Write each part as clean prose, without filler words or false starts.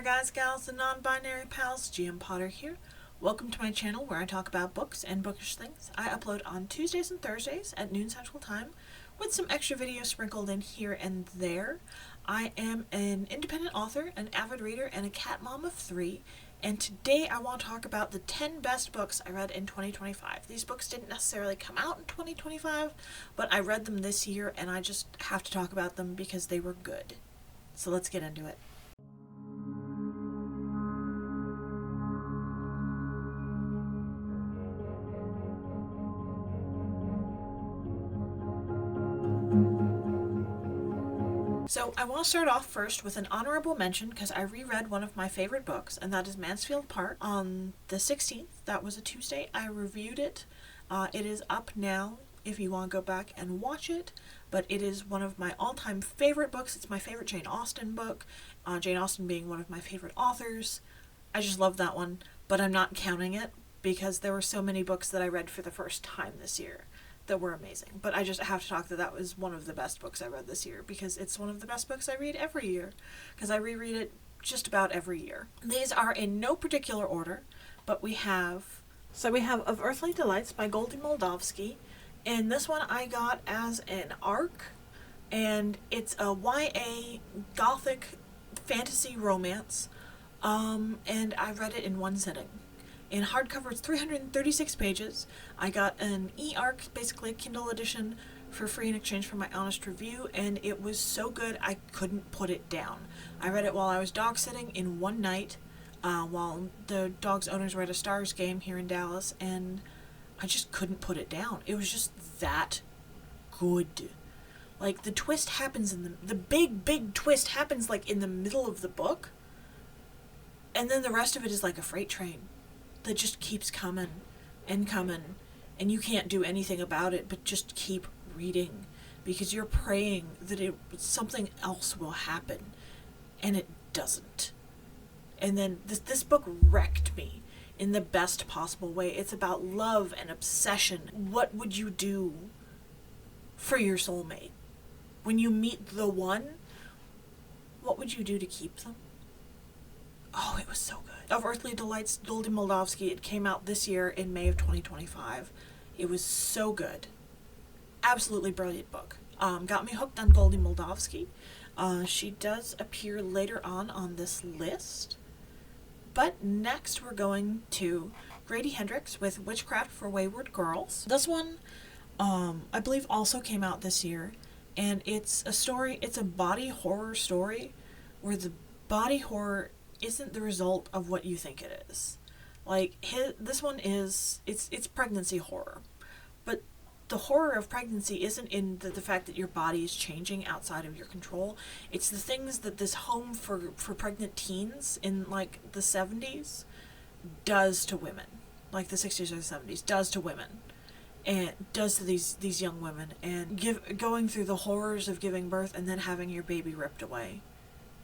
there, guys, gals, and non-binary pals. GM Potter here. Welcome to my channel where I talk about books and bookish things. I upload on Tuesdays and Thursdays at noon Central Time with some extra videos sprinkled in here and there. I am an independent author, an avid reader, and a cat mom of 3. And today I want to talk about the 10 best books I read in 2025. These books didn't necessarily come out in 2025, but I read them this year and I just have to talk about them because they were good. So let's get into it. So I want to start off first with an honorable mention because I reread one of my favorite books, and that is Mansfield Park on the 16th. That was a Tuesday. I reviewed it. It is up now if you want to go back and watch it, but it is one of my all-time favorite books. It's my favorite Jane Austen book, Jane Austen being one of my favorite authors. I just love that one, but I'm not counting it because there were so many books that I read for the first time this year that were amazing. But I just have to talk that was one of the best books I read this year because it's one of the best books I read every year because I reread it just about every year. These are in no particular order, but we have Of Earthly Delights by Goldie Moldavsky, and this one I got as an ARC, and it's a YA gothic fantasy romance, and I read it in one sitting. In hardcover, it's 336 pages. I got an e-ARC, basically a Kindle edition, for free in exchange for my honest review, and it was so good I couldn't put it down. I read it while I was dog sitting in one night, while the dog's owners were at a Stars game here in Dallas, and I just couldn't put it down. It was just that good. Like, the twist happens the big twist happens like in the middle of the book, and then the rest of it is like a freight train that just keeps coming, and you can't do anything about it but just keep reading because you're praying that something else will happen, and it doesn't. And then this book wrecked me in the best possible way. It's about love and obsession. What would you do for your soulmate? When you meet the one, what would you do to keep them? Oh, it was so good. Of Earthly Delights, Goldie Moldavsky. It came out this year in May of 2025. It was so good. Absolutely brilliant book. Got me hooked on Goldie Moldavsky. She does appear later on this list. But next we're going to Grady Hendrix with Witchcraft for Wayward Girls. This one, I believe, also came out this year. And it's a body horror story where the body horror isn't the result of what you think it is. Like, this one is, it's pregnancy horror. But the horror of pregnancy isn't in the fact that your body is changing outside of your control. It's the things that this home for pregnant teens in, like, the 70s does to women. Like, the 60s or the 70s does to women. And does to these young women. And going through the horrors of giving birth and then having your baby ripped away.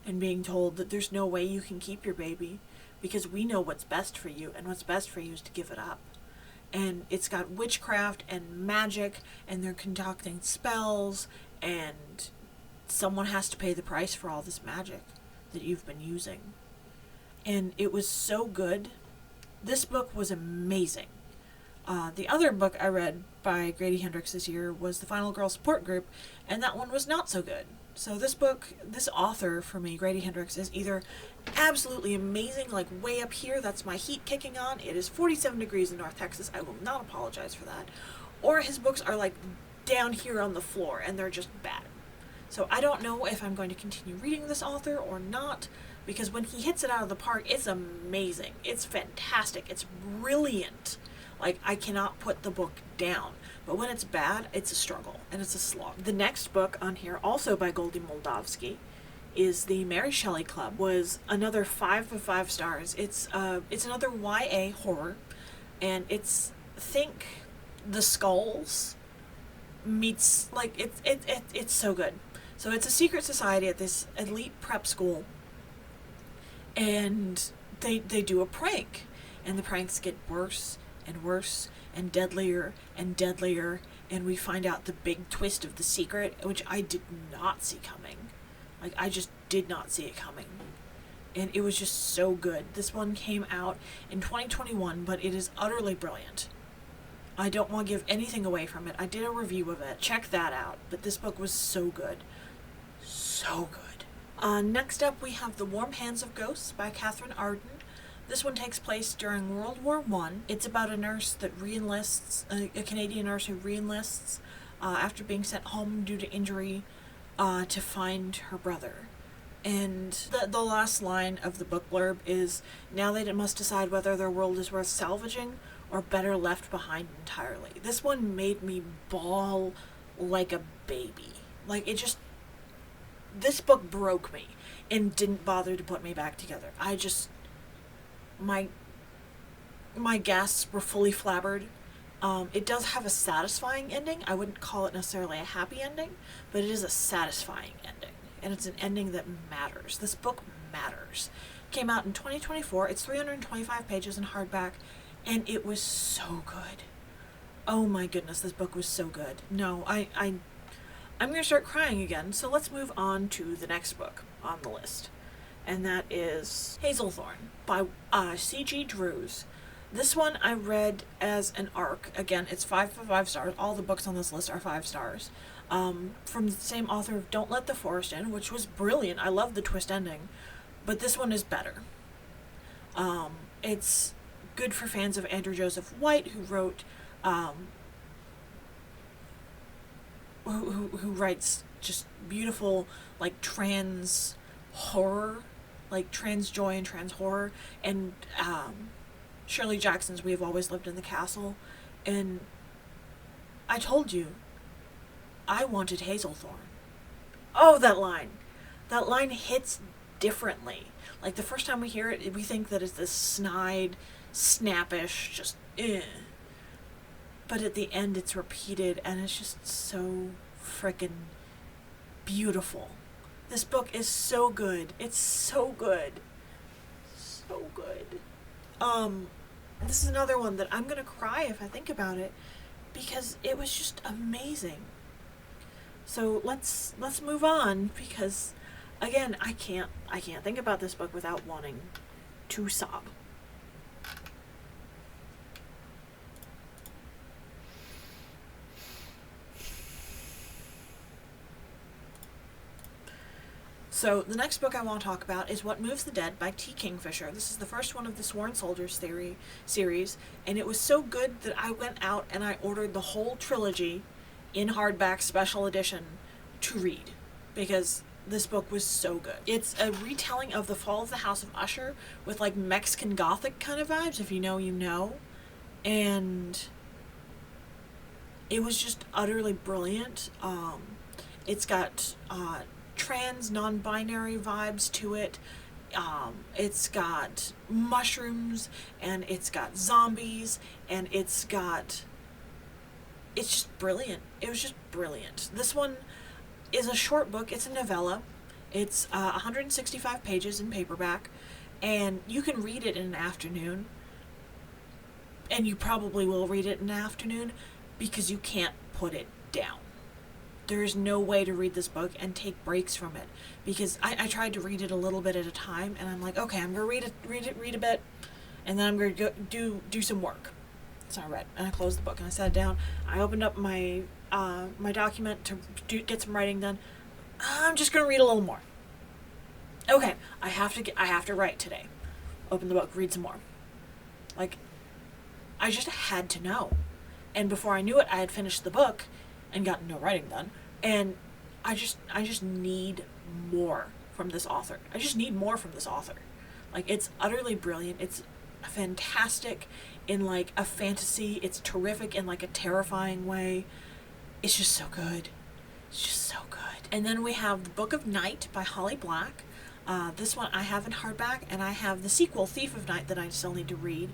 And being told that there's no way you can keep your baby because we know what's best for you, and what's best for you is to give it up. And it's got witchcraft and magic, and they're concocting spells, and someone has to pay the price for all this magic that you've been using. And it was so good. This book was amazing. The other book I read by Grady Hendrix this year was The Final Girl Support Group, and that one was not so good. So this author for me, Grady Hendrix, is either absolutely amazing, like way up here, that's my heat kicking on, it is 47 degrees in North Texas, I will not apologize for that, or his books are like down here on the floor and they're just bad. So I don't know if I'm going to continue reading this author or not, because when he hits it out of the park, it's amazing, it's fantastic, it's brilliant. Like, I cannot put the book down. But when it's bad, it's a struggle, and it's a slog. The next book on here, also by Goldie Moldavsky, is The Mary Shelley Club. Was another 5 of 5 stars. It's another YA horror, and think The Skulls meets, like, it's so good. So it's a secret society at this elite prep school, and they do a prank, and the pranks get worse and worse and deadlier, and we find out the big twist of the secret, which I did not see coming. Like, I just did not see it coming. and it was just so good. This one came out in 2021, but it is utterly brilliant. I don't want to give anything away from it. I did a review of it. Check that out. But this book was so good. So good. Next up, we have The Warm Hands of Ghosts by Catherine Arden. This one takes place during World War I. It's about a nurse that re-enlists, a Canadian nurse who re-enlists after being sent home due to injury to find her brother. And the last line of the book blurb is, now they must decide whether their world is worth salvaging or better left behind entirely. This one made me bawl like a baby. Like, it just... This book broke me and didn't bother to put me back together. I just... My gasps were fully flabbered. It does have a satisfying ending. I wouldn't call it necessarily a happy ending, but it is a satisfying ending. And it's an ending that matters. This book matters. Came out in 2024. It's 325 pages in hardback, and it was so good. Oh my goodness, this book was so good. No, I'm going to start crying again, so let's move on to the next book on the list. And that is Hazelthorn by C.G. Drews. This one I read as an arc. Again, it's 5 for 5 stars. All the books on this list are 5 stars. From the same author of Don't Let the Forest In, which was brilliant. I love the twist ending. But this one is better. It's good for fans of Andrew Joseph White, who wrote... who writes just beautiful, like, trans horror, like trans joy and trans horror, and Shirley Jackson's We Have Always Lived in the Castle. And I told you, I wanted Hazelthorn. Oh, that line. That line hits differently. Like, the first time we hear it, we think that it's this snide, snappish, just, But at the end, it's repeated, and it's just so frickin' beautiful. This book is so good. It's so good. So good. This is another one that I'm gonna cry if I think about it, because it was just amazing. So let's move on, because again, I can't think about this book without wanting to sob. So the next book I want to talk about is What Moves the Dead by T. Kingfisher. This is the first one of the Sworn Soldiers series, and it was so good that I went out and I ordered the whole trilogy in hardback special edition to read, because this book was so good. It's a retelling of the fall of the House of Usher with, like, Mexican Gothic kind of vibes, if you know, you know. And it was just utterly brilliant. It's got trans, non-binary vibes to it. It's got mushrooms, and it's got zombies, and it's just brilliant. It was just brilliant. This one is a short book. It's a novella. It's 165 pages in paperback, and you can read it in an afternoon, and you probably will read it in an afternoon because you can't put it down. There is no way to read this book and take breaks from it, because I tried to read it a little bit at a time, and I'm like, okay, I'm gonna read a bit, and then I'm gonna go do some work. So I read, and I closed the book, and I sat down. I opened up my my document to get some writing done. I'm just gonna read a little more. Okay, I have to write today. Open the book, read some more. Like, I just had to know, and before I knew it, I had finished the book and gotten no writing done, and I just need more from this author. I just need more from this author. Like, it's utterly brilliant. It's fantastic in, like, a fantasy. It's terrific in, like, a terrifying way. It's just so good. It's just so good. And then we have The Book of Night by Holly Black. This one I have in hardback, and I have the sequel, Thief of Night, that I still need to read.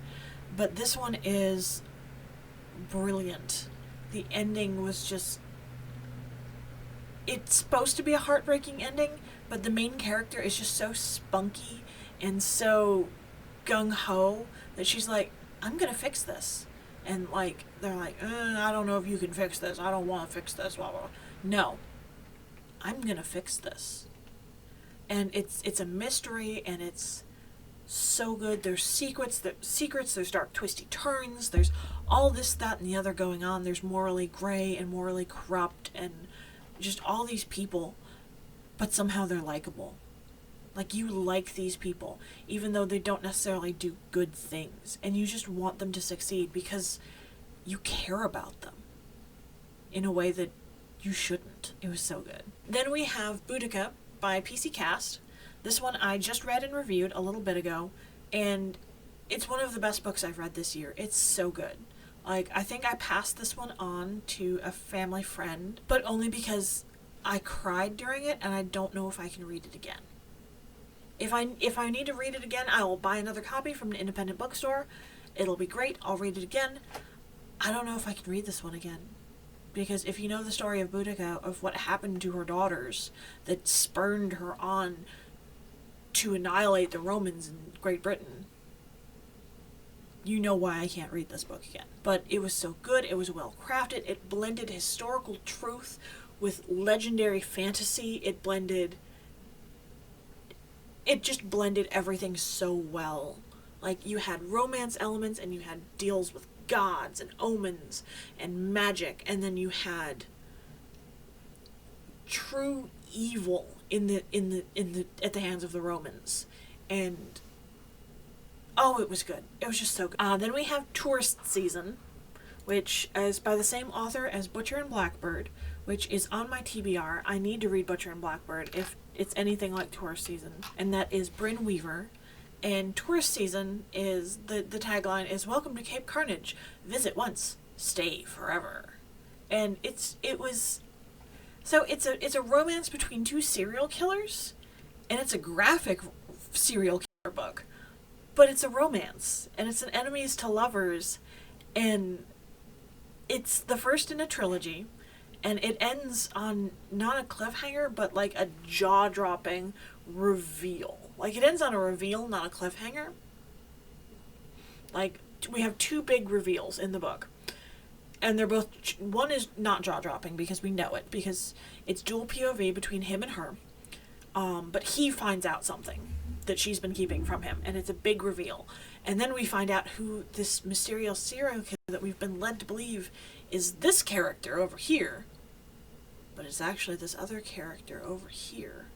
But this one is brilliant. The ending was just... It's supposed to be a heartbreaking ending, but the main character is just so spunky and so gung-ho that she's like, I'm gonna fix this. And, like, they're like, I don't know if you can fix this. I don't want to fix this, blah, blah, blah. No. I'm gonna fix this. And it's a mystery, and it's so good. There's secrets, there's dark twisty turns, there's all this, that, and the other going on. There's morally gray and morally corrupt and just all these people, but somehow they're likable. Like, you like these people, even though they don't necessarily do good things, and you just want them to succeed because you care about them in a way that you shouldn't. It was so good. Then we have Boudica by PC Cast. This one I just read and reviewed a little bit ago, and it's one of the best books I've read this year. It's so good. Like, I think I passed this one on to a family friend, but only because I cried during it, and I don't know if I can read it again. If I need to read it again, I will buy another copy from an independent bookstore. It'll be great. I'll read it again. I don't know if I can read this one again. Because if you know the story of Boudica, of what happened to her daughters that spurred her on to annihilate the Romans in Great Britain, you know why I can't read this book again. But it was so good. It was well crafted. It blended historical truth with legendary fantasy. It just blended everything so well. Like, you had romance elements, and you had deals with gods and omens and magic, and then you had true evil at the hands of the Romans. And oh, it was good. It was just so good. Then we have Tourist Season, which is by the same author as Butcher and Blackbird, which is on my TBR. I need to read Butcher and Blackbird if it's anything like Tourist Season. And that is Bryn Weaver. And Tourist Season is, the tagline is, "Welcome to Cape Carnage. Visit once, stay forever." And it's a romance between two serial killers, and it's a graphic serial killer book. But it's a romance, and it's an enemies to lovers, and it's the first in a trilogy, and it ends on not a cliffhanger, but like a jaw-dropping reveal. Like, it ends on a reveal, not a cliffhanger. Like, we have two big reveals in the book, and they're both, one is not jaw-dropping because we know it, because it's dual POV between him and her, but he finds out something that she's been keeping from him, and it's a big reveal. And then we find out who this mysterious serial killer that we've been led to believe is this character over here, but it's actually this other character over here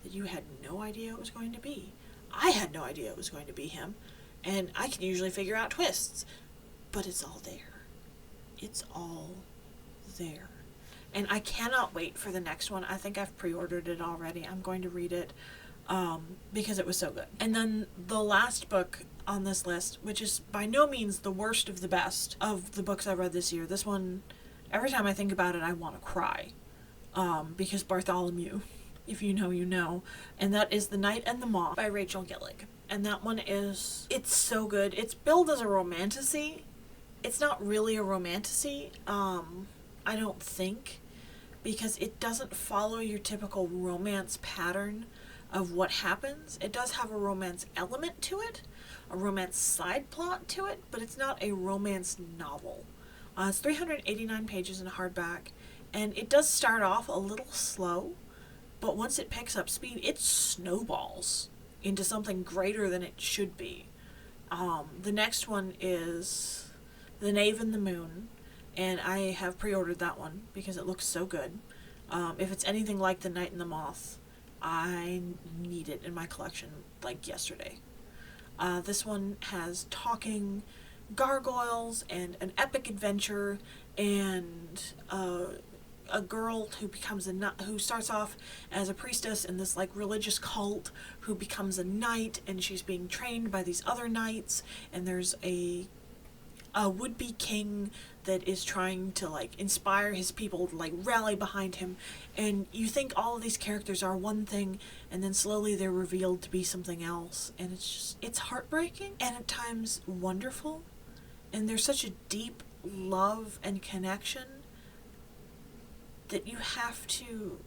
that you had no idea it was going to be. I had no idea it was going to be him, and I can usually figure out twists, but it's all there. It's all there. And I cannot wait for the next one. I think I've pre-ordered it already. I'm going to read it because it was so good. And then the last book on this list, which is by no means the worst of the best of the books I've read this year. This one, every time I think about it, I want to cry. Because Bartholomew, if you know, you know. And that is The Night and the Moth by Rachel Gillig. And that one it's so good. It's billed as a romantasy. It's not really a romantasy, I don't think, because it doesn't follow your typical romance pattern of what happens. It does have a romance element to it, a romance side plot to it, but it's not a romance novel. It's 389 pages in a hardback, and it does start off a little slow, but once it picks up speed, it snowballs into something greater than it should be. The next one is The Knave and the Moon, and I have pre-ordered that one because it looks so good. If it's anything like The Night and the Moth, I need it in my collection like yesterday. This one has talking gargoyles and an epic adventure and a girl who becomes who starts off as a priestess in this like religious cult, who becomes a knight, and she's being trained by these other knights, and there's a would-be king that is trying to like inspire his people to like rally behind him, and you think all of these characters are one thing, and then slowly they're revealed to be something else, and it's heartbreaking and at times wonderful, and there's such a deep love and connection that you have to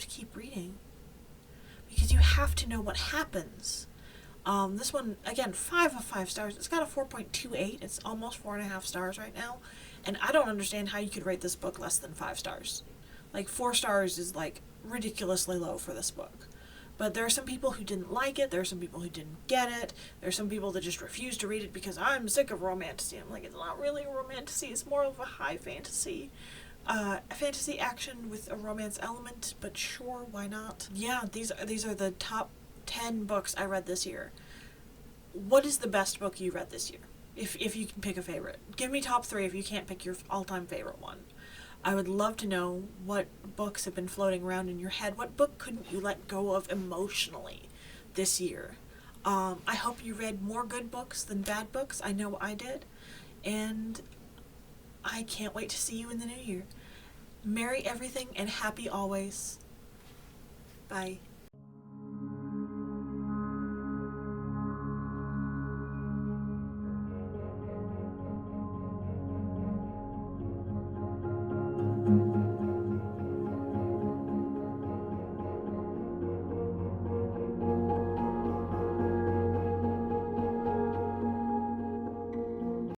keep reading because you have to know what happens. This one, again, 5 of 5 stars. It's got a 4.28. It's almost 4.5 stars right now. And I don't understand how you could rate this book less than 5 stars. Like, 4 stars is, like, ridiculously low for this book. But there are some people who didn't like it, there are some people who didn't get it, there are some people that just refused to read it because I'm sick of romantasy. I'm like, it's not really a romantasy, it's more of a high fantasy. A fantasy action with a romance element, but sure, why not? Yeah, these are the top 10 books I read this year. What is the best book you read this year? If you can pick a favorite. Give me top 3 if you can't pick your all-time favorite one. I would love to know what books have been floating around in your head. What book couldn't you let go of emotionally this year? I hope you read more good books than bad books. I know I did. And I can't wait to see you in the new year. Merry everything and happy always. Bye.